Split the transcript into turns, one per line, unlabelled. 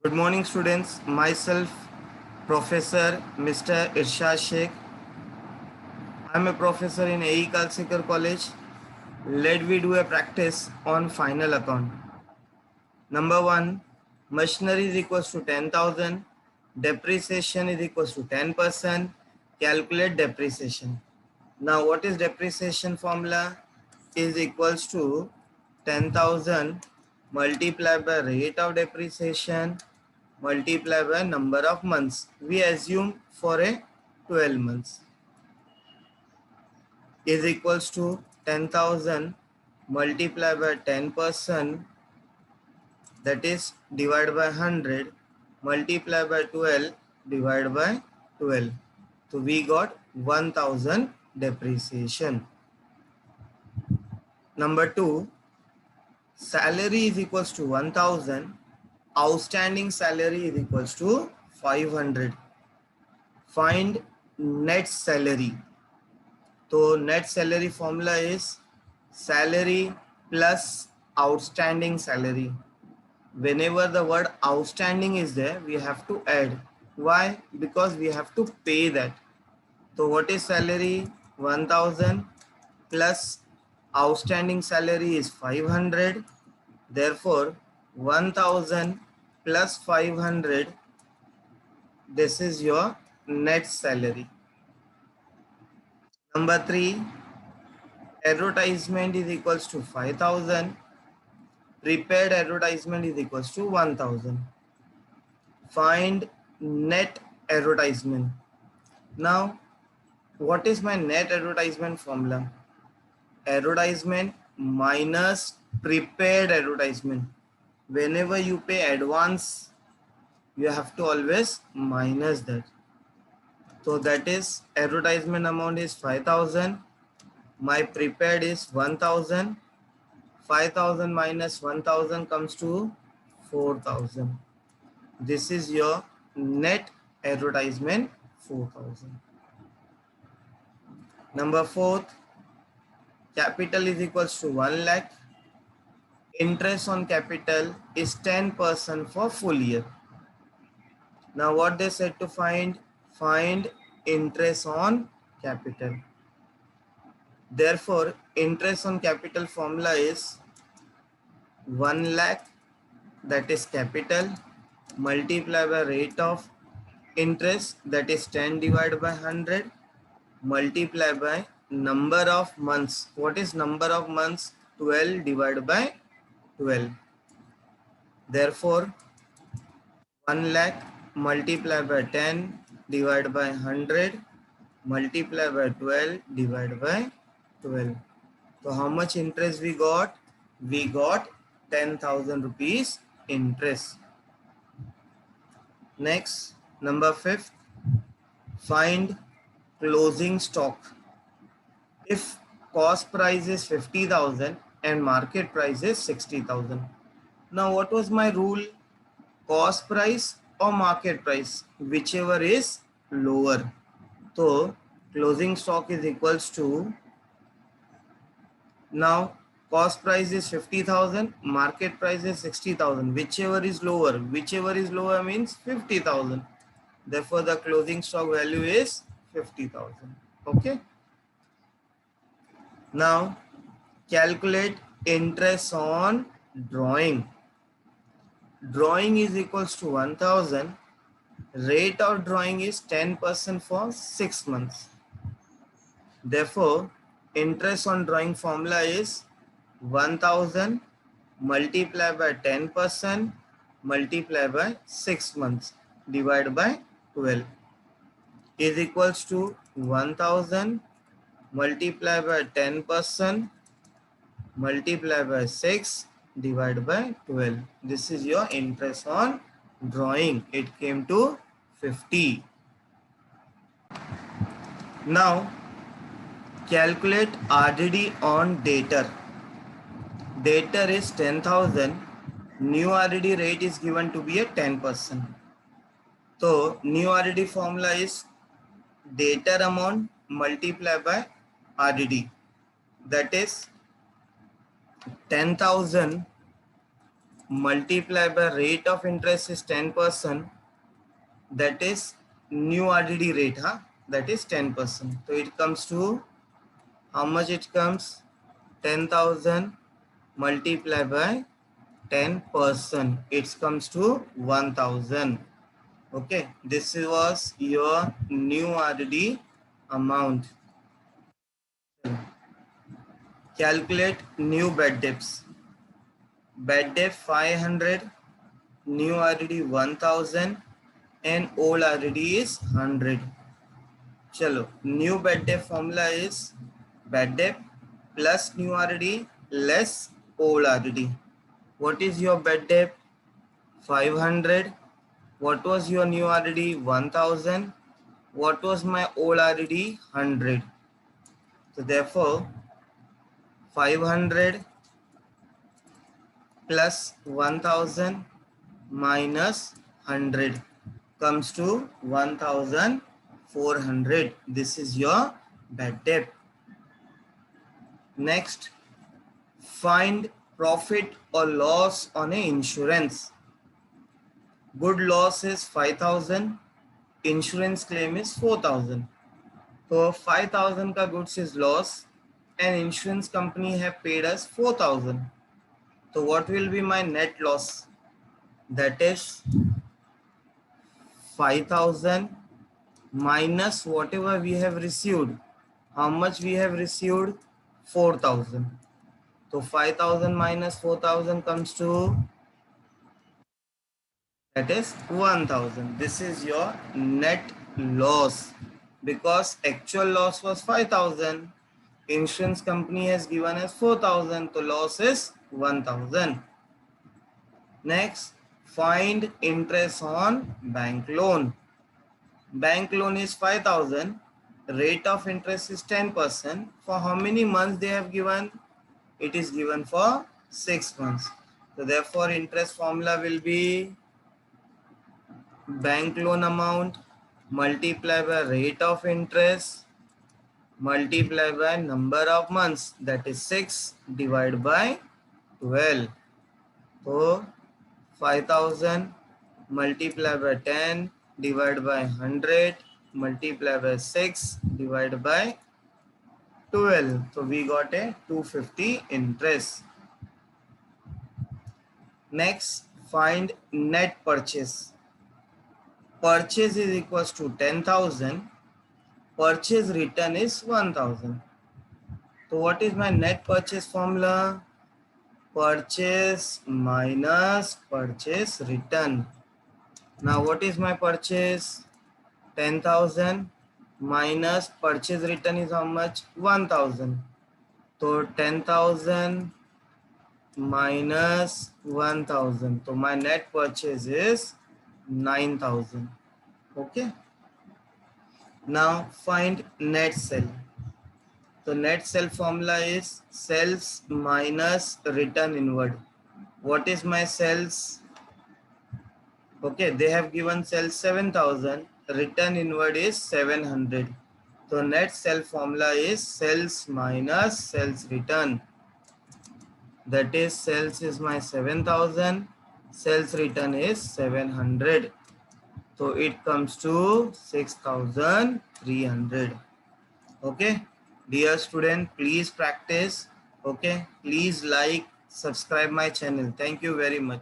Good morning, students. Myself, Professor Mr. Irshad Sheikh. I am a professor in AE Kalsekar College. Let we do a practice on final account. Number 1, machinery is equals to 10,000. Depreciation is equals to 10%. Calculate depreciation. Now, what is depreciation formula? Is equals to 10,000 multiplied by rate of depreciation multiplied by number of months. We assume for a 12 months is equals to 10,000 multiplied by 10%, that is divided by 100 multiplied by 12 divided by 12. So we got 1000 depreciation. Number 2, salary is equals to 1000, outstanding salary is equals to 500. Find net salary. So net salary formula is salary plus outstanding salary. Whenever the word outstanding is there, we have to add. Why? Because we have to pay that. So what is salary? 1000 plus outstanding salary is 500. Therefore, 1000 plus 500, this is your net salary. Number 3, advertisement is equals to 5,000. Prepaid advertisement is equals to 1,000. Find net advertisement. Now, what is my net advertisement formula? Advertisement minus prepaid advertisement. Whenever you pay advance, you have to always minus that. So that is advertisement amount is 5,000. My prepaid is 1,000. 5,000 minus 1,000 comes to 4,000. This is your net advertisement, 4,000. Number 4, capital is equals to 1 lakh. Interest on capital is 10% for full year. Now what they said to find? Find interest on capital. Therefore, interest on capital formula is 1 lakh, that is capital, multiply by rate of interest, that is 10 divided by 100, multiply by number of months. What is number of months? 12 divided by 12. Therefore, 1 lakh multiply by 10 divided by 100 multiply by 12 divided by 12. So how much interest we got? We got 10,000 rupees interest. Next, number 5, find closing stock. If cost price is 50,000 and market price is 60,000. Now what was my rule? Cost price or market price, whichever is lower. So closing stock is equals to, now cost price is 50,000, market price is 60,000, whichever is lower. Whichever is lower means 50,000. Therefore the closing stock value is 50,000. Okay. Now calculate interest on drawing. Drawing is equals to 1000. Rate of drawing is 10% for 6 months. Therefore, interest on drawing formula is 1000 multiplied by 10% multiplied by 6 months divided by 12 is equals to 1000 multiplied by 10% multiplied by 6 divided by 12. This is your interest on drawing. It came to 50. Now calculate RDD on debtor. Debtor is 10,000. New RDD rate is given to be a 10%. So new RDD formula is debtor amount multiplied by RDD. That is 10,000 multiply by rate of interest is 10%. That is new RDD rate, huh? That is 10%. So it comes to how much it comes? 10,000 multiplied by 10%. It comes to 1,000. Okay, this was your new RD amount. Calculate new bad debts. Bad debt 500, new RD 1000 and old RD is 100. Chalo, new bad debt formula is bad debt plus new RD less old RD. What is your bad debt? 500. What was your new RD? 1000. What was my old RD? 100. So therefore 500 plus 1000 minus 100 comes to 1400. This is your bad debt. Next, find profit or loss on a insurance. Good loss is 5000, insurance claim is 4000. So 5000 ka goods is loss and insurance company have paid us 4000. So what will be my net loss? That is 5000 minus whatever we have received. How much we have received? 4000. So 5000 minus 4000 comes to, that is 1000. This is your net loss because actual loss was 5000. Insurance company has given us 4000. So loss is 1000. Next, find interest on bank loan. Bank loan is 5000. Rate of interest is 10%. For how many months they have given? It is given for 6 months. So therefore interest formula will be bank loan amount multiplied by rate of interest multiplied by number of months, that is 6 divided by 12. So 5000 multiplied by 10 divided by 100 multiplied by 6 divided by 12. So we got a 250 interest. Next, find net purchase. Purchase is equals to 10,000. Purchase return is 1,000. So what is my net purchase formula? Purchase minus purchase return. Now what is my purchase? 10,000 minus purchase return is how much? 1,000. So 10,000 minus 1000. So my net purchase is 9,000. Okay. Now find net sell. So net sell formula is sales minus return inward. What is my sales? Okay, they have given sales 7,000. Return inward is 700. So net sell formula is sales minus sales return. That is sales is my 7,000. Sales return is 700. So it comes to 6,300. Okay. Dear student, please practice. Okay. Please like, subscribe my channel. Thank you very much.